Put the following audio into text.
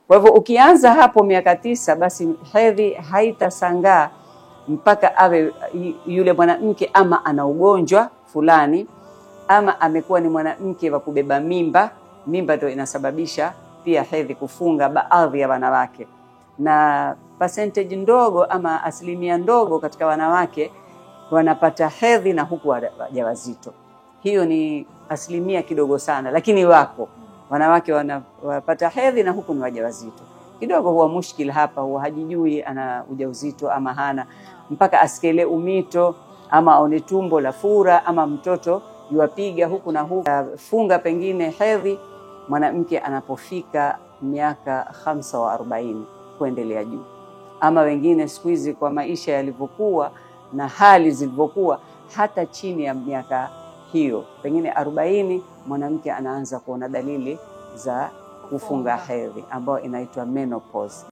Kwa hivyo ukianza hapo miaka 9, basi hedhi haitasangaa mpaka awe yule mwanamke ama ana ugonjwa fulani, ama amekuwa ni mwanamke wa kubeba mimba. Mimba ndio inasababisha pia hedhi kufunga baadhi ya wanawake, na percentage ndogo ama asilimia ndogo katika wanawake wanapata hedhi na huku wajawazito. Hiyo ni asilimia kidogo sana, lakini wako wanawake wanapata hedhi na huku ni wajawazito. Kidogo huwa mushkil hapa, huwa hajijui ana ujauzito ama hana, mpaka asikele umito ama aone tumbo la fura ama mtoto yuapiga huku na huku. Funga pengine hedhi mwanamke anapofika miaka 45 kuendelea juu, ama wengine siku hizi kwa maisha yalivyokuwa na hali zilivyokuwa, hata chini ya miaka hiyo pengine 40 mwanamke anaanza kuona dalili za kufunga hedhi ambayo inaitwa menopause.